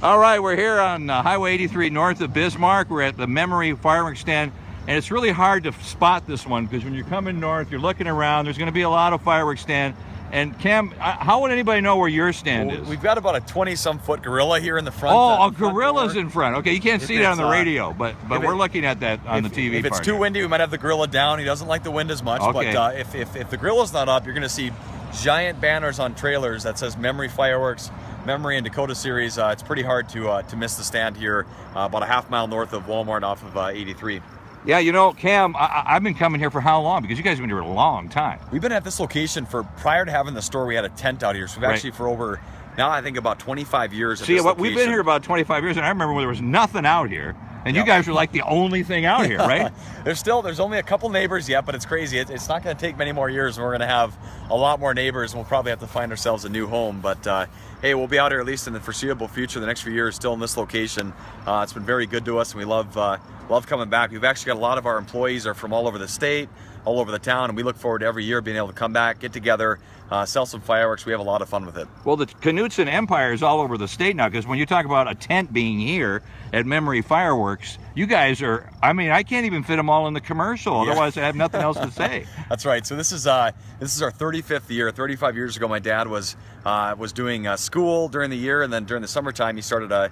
All right, we're here on Highway 83 north of Bismarck. We're at the Memory Fireworks stand, and it's really hard to spot this one because when you're coming north, you're looking around, there's going to be a lot of fireworks stand. And Cam, how would anybody know where your stand is? We've got about a 20-some foot gorilla here in the front. Oh, a gorilla's in front. Okay, you can't see that on the radio, but we're looking at that on the TV. If it's too windy, we might have the gorilla down. He doesn't like the wind as much. Okay. But if the gorilla's not up, you're going to see giant banners on trailers that says Memory Fireworks, Memory and Dakota Series. It's pretty hard to miss the stand here, about a half-mile north of Walmart off of 83. Yeah, you know, Cam, I've been coming here for how long? Because you guys have been here a long time. We've been at this location prior to having the store, we had a tent out here. So we've actually for over, now I think about 25 years at this location. We've been here about 25 years, and I remember when there was nothing out here. And you guys were like the only thing out here, right? There's only a couple neighbors yet, but it's crazy. It's not going to take many more years, and we're going to have a lot more neighbors, and we'll probably have to find ourselves a new home. But hey, we'll be out here at least in the foreseeable future, the next few years, still in this location. It's been very good to us, and we love coming back. We've actually got a lot of our employees are from all over the state, all over the town, and we look forward to every year being able to come back, get together, sell some fireworks. We have a lot of fun with it. Well, the Knutson empire is all over the state now, because when you talk about a tent being here at Memory Fireworks, you guys are, I mean, I can't even fit them all in the commercial, otherwise I have nothing else to say. That's right. So this is our 35th year. 35 years ago, my dad was doing school during the year, and then during the summertime, he started a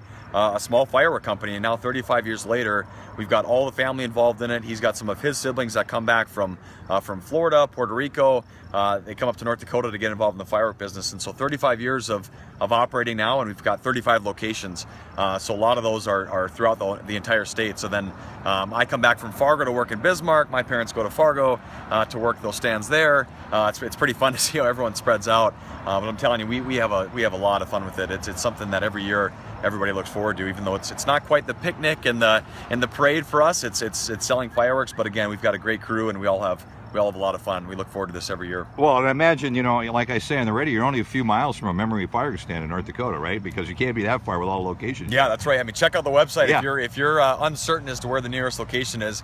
small firework company, and now 35 years later, we've got all the family involved in it. He's got some of his siblings that come back from Florida, Puerto Rico. They come up to North Dakota to get involved in the firework business, and so 35 years of operating now, and we've got 35 locations. So a lot of those are throughout the entire state. So then I come back from Fargo to work in Bismarck. My parents go to Fargo to work those stands there. It's pretty fun to see how everyone spreads out. But I'm telling you, we have a lot of fun with it. It's something that every year everybody looks forward to, even though it's not quite the picnic and the parade for us. It's selling fireworks, but again, we've got a great crew, and we all have a lot of fun. We look forward to this every year. Well, and I imagine, you know, like I say on the radio, you're only a few miles from a Memory Fireworks stand in North Dakota, right? Because you can't be that far with all locations. Yeah, that's right. I mean, check out the website. Yeah. If you're uncertain as to where the nearest location is,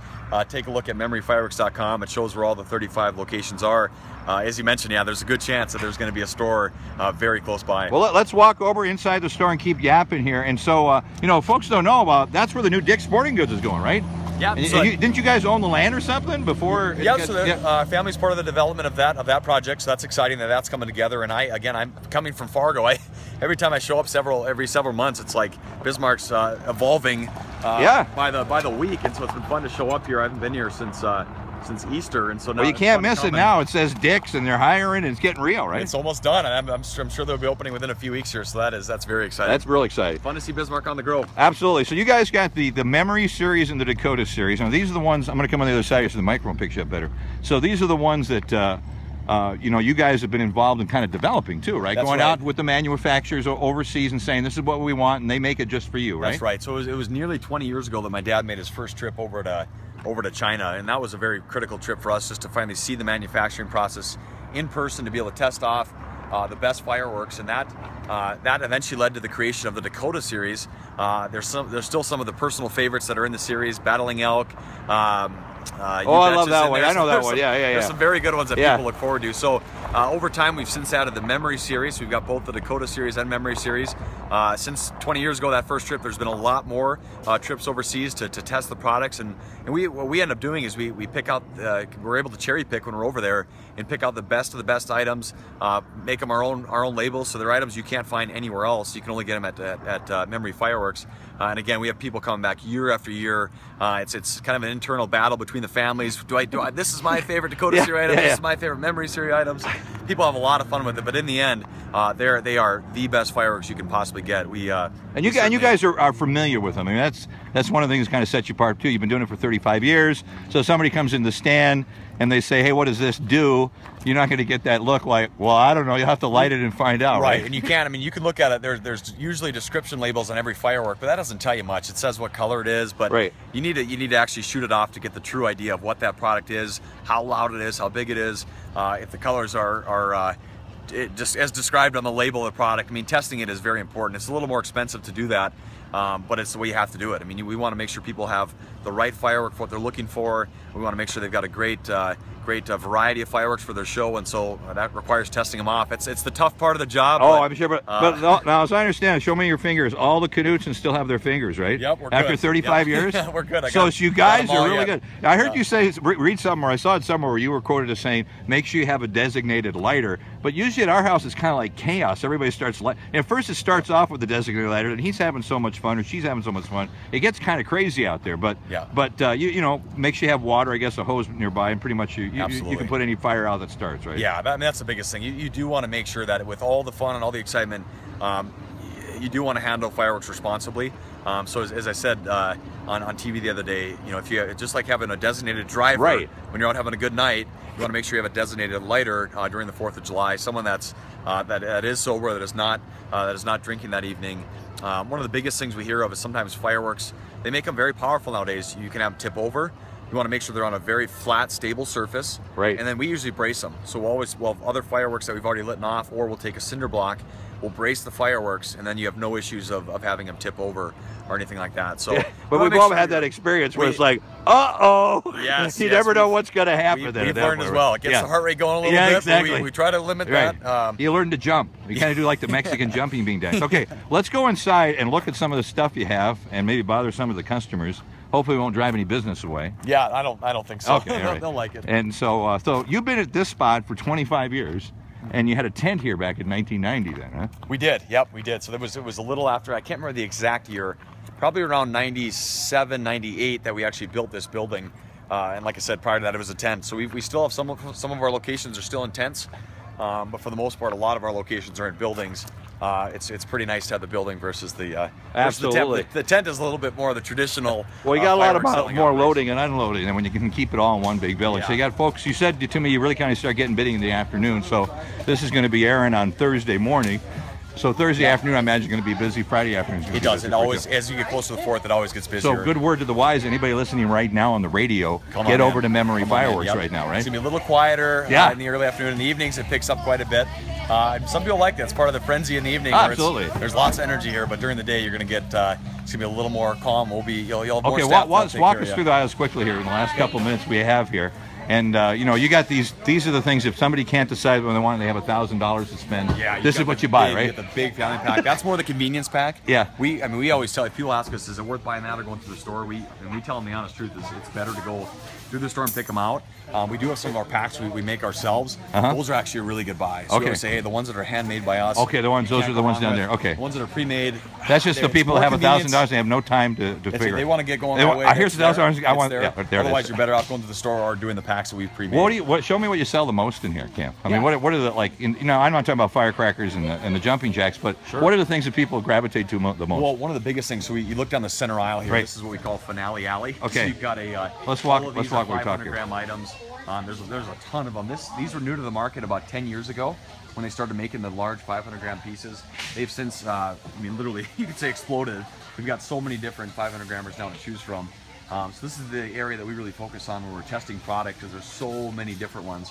take a look at memoryfireworks.com. It shows where all the 35 locations are. As you mentioned, yeah, there's a good chance that there's going to be a store very close by. Well, let's walk over inside the store and keep yapping here. And so, you know, folks don't know about, that's where the new Dick's Sporting Goods is going, right? Yeah. Didn't you guys own the land or something before? Yeah. Family's part of the development of that project, so that's exciting that that's coming together. And I'm coming from Fargo. Every time I show up every several months, it's like Bismarck's evolving by the week, and so it's been fun to show up here. I haven't been here since Easter, and so now you can't miss it now. It says Dick's, and they're hiring, and it's getting real, right? It's almost done, and I'm sure they'll be opening within a few weeks here. So that's very exciting. That's really exciting. Fun to see Bismarck on the grow. Absolutely. So you guys got the Memory series and the Dakota series. Now these are the ones. I'm going to come on the other side so the microphone picks you up better. So these are the ones that you know, you guys have been involved in kind of developing too, right? That's Going right. out with the manufacturers overseas and saying this is what we want, and they make it just for you, right? That's right. So it was nearly 20 years ago that my dad made his first trip over to China, and that was a very critical trip for us, just to finally see the manufacturing process in person, to be able to test off the best fireworks, and that eventually led to the creation of the Dakota series. There's still some of the personal favorites that are in the series: Battling Elk. I love that one. I know that one. Yeah. There's some very good ones that people look forward to. So over time, we've since added the Memory series. We've got both the Dakota series and Memory series. Since 20 years ago, that first trip, there's been a lot more trips overseas to test the products. And what we end up doing is we pick out, we're able to cherry pick when we're over there and pick out the best of the best items, make them our own labels. So they're items you can't find anywhere else. You can only get them at Memory Fireworks. And again, we have people coming back year after year. It's kind of an internal battle between the families. This is my favorite Dakota series item. This is my favorite Memory series items. People have a lot of fun with it, but in the end, they are the best fireworks you can possibly get. And you guys are familiar with them. I mean, that's one of the things that kind of sets you apart too. You've been doing it for 35 years. So somebody comes in the stand and they say, hey, what does this do? You're not going to get that look like, well, I don't know, you'll have to light it and find out, right? And you can. I mean, you can look at it. There's usually description labels on every firework, but that doesn't tell you much. It says what color it is, but you need to actually shoot it off to get the true idea of what that product is, how loud it is, how big it is, if the colors are just as described on the label of the product. I mean, testing it is very important. It's a little more expensive to do that, but it's the way you have to do it. I mean, we want to make sure people have the right firework for what they're looking for. We want to make sure they've got a great great variety of fireworks for their show, and so that requires testing them off. It's the tough part of the job. Oh, but, I'm sure, but now as I understand, show me your fingers. All the Knutsons still have their fingers, right? Yep, we're After good. 35 years? Yeah, we're good. So you guys are really yet. good. I heard you say, read somewhere, I saw it somewhere where you were quoted as saying, make sure you have a designated lighter. But usually at our house, it's kind of like chaos. Everybody starts lighting. At first, it starts off with the designated lighter, and he's having so much fun, or she's having so much fun. It gets kind of crazy out there. But you know, make sure you have water, I guess, a hose nearby, and pretty much you can put any fire out that starts, right? Yeah, I mean, that's the biggest thing. You do want to make sure that with all the fun and all the excitement, you do want to handle fireworks responsibly. So as I said on TV the other day, you know, if you just like having a designated driver when you're out having a good night, you want to make sure you have a designated lighter during the 4th of July. Someone that's that is sober, that is not drinking that evening. One of the biggest things we hear of is sometimes fireworks. They make them very powerful nowadays. You can have them tip over. You want to make sure they're on a very flat, stable surface. Right. And then we usually brace them. So we'll other fireworks that we've already lit off, or we'll take a cinder block, we'll brace the fireworks, and then you have no issues of having them tip over or anything like that. So, but we've all had that experience where it's like, uh-oh, you never know what's going to happen. We've learned as well. It gets the heart rate going a little bit, exactly. but we try to limit that. You learn to jump. You kind of do like the Mexican jumping bean dance. Okay, let's go inside and look at some of the stuff you have and maybe bother some of the customers. Hopefully, we won't drive any business away. Yeah, I don't think so. Okay, they'll like it. And so, so you've been at this spot for 25 years, and you had a tent here back in 1990, then, huh? We did. Yep, we did. So it was a little after. I can't remember the exact year. Probably around 97, 98 that we actually built this building. And like I said, prior to that, it was a tent. So we still have some of our locations are still in tents, but for the most part, a lot of our locations are in buildings. It's pretty nice to have the building versus the absolutely. The tent is a little bit more of the traditional. Well, you got a lot of more loading and unloading, and when you can keep it all in one big building. Yeah. So you got folks. You said to me you really kind of start getting bidding in the afternoon. So this is going to be airing on Thursday morning. So Thursday afternoon, I imagine, going to be busy. Friday afternoon. It does. It always, as you get closer to the 4th, it always gets busier. So good word to the wise. Anybody listening right now on the radio, get over to Memory Fireworks right now, right? It's going to be a little quieter in the early afternoon. In the evenings, it picks up quite a bit. Some people like that. It's part of the frenzy in the evening. Absolutely. There's lots of energy here, but during the day, you're going to get, it's going to be a little more calm. You'll have more okay, staff walk us through the aisles quickly here in the last couple of minutes we have here. And you know, you got these are the things, if somebody can't decide when they want, they have $1,000 to spend. Yeah, this is what you buy, right? You get the big family pack. That's more the convenience pack. Yeah. We always tell, if people ask us, is it worth buying that or going to the store? We tell them the honest truth is it's better to go through the store and pick them out. We do have some of our packs we make ourselves. Those are actually a really good buy. So we always say, hey, the ones that are handmade by us. Okay, those are the ones down there. Okay. The ones that are pre-made. That's just the people that have $1,000. They have no time to figure. They want to get going right away. Here's $1,000. I want. Yeah, there Otherwise, you're better off going to the store or doing the packs that we've pre-made. Show me what you sell the most in here, Cam. I mean, what are the like? You know, I'm not talking about firecrackers and the jumping jacks, but what are the things that people gravitate to the most? Well, one of the biggest things. So you look down the center aisle here. This is what we call Finale Alley. Okay. So you've got a. Let's walk. Where we talk 500-gram items. There's a ton of them. These were new to the market about 10 years ago when they started making the large 500-gram pieces. They've since, I mean, literally, you could say exploded. We've got so many different 500-grammers now to choose from. So this is the area that we really focus on when we're testing product, because there's so many different ones.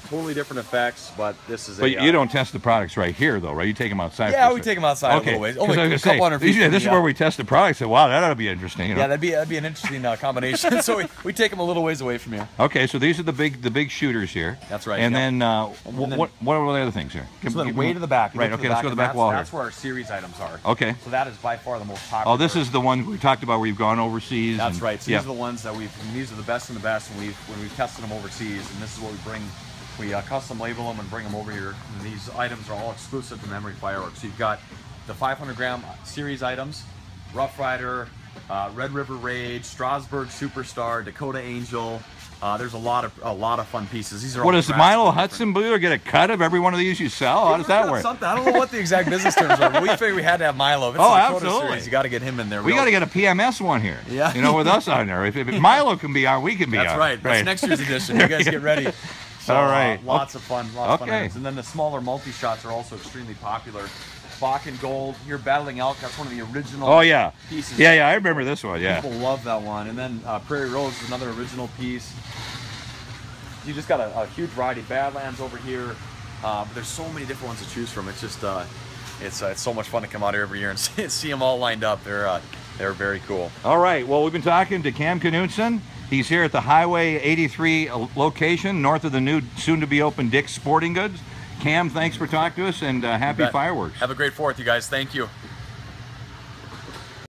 Totally different effects, but this is. But you don't test the products right here, though, right? You take them outside. Yeah, we take them outside a little ways. Only a couple hundred feet. This is where we test the products. So, wow, that ought to be interesting. You know? Yeah, that'd be an interesting combination. So we take them a little ways away from here. Okay, so these are the big shooters here. That's right. And then what are the other things here? So then way to the back. Right. Okay, let's go to the back wall. That's where our series items are. Okay. So that is by far the most popular. Oh, this is the one we talked about where you've gone overseas. That's right. So these are the ones that these are the best and the best, and when we've tested them overseas, and this is what we bring. We custom label them and bring them over here. And these items are all exclusive to Memory Fireworks. So you've got the 500-gram series items, Rough Rider, Red River Rage, Strasbourg Superstar, Dakota Angel. There's a lot of fun pieces. These are what does Milo Hudson Blue get a cut of every one of these you sell? How does that work? Something. I don't know what the exact business terms are, but we figured we had to have Milo. If it's absolutely. Series, you got to get him in there. We got to get a PMS one here. Yeah. You know, with us on there. If Milo can be on, we can be on. That's right. That's next year's edition. You guys get ready. So, all right. Lots of fun. Lots of fun items. And then the smaller multi-shots are also extremely popular. Bach and Gold, here Battling Elk, that's one of the original pieces. Yeah, I remember this one, People love that one. And then Prairie Rose is another original piece. You just got a huge variety. Badlands over here. But there's so many different ones to choose from. It's just, it's so much fun to come out here every year and see them all lined up. They're very cool. All right, well, we've been talking to Cam Knutson. He's here at the Highway 83 location, north of the new, soon-to-be-open Dick's Sporting Goods. Cam, thanks for talking to us, and happy fireworks. Have a great 4th, you guys. Thank you.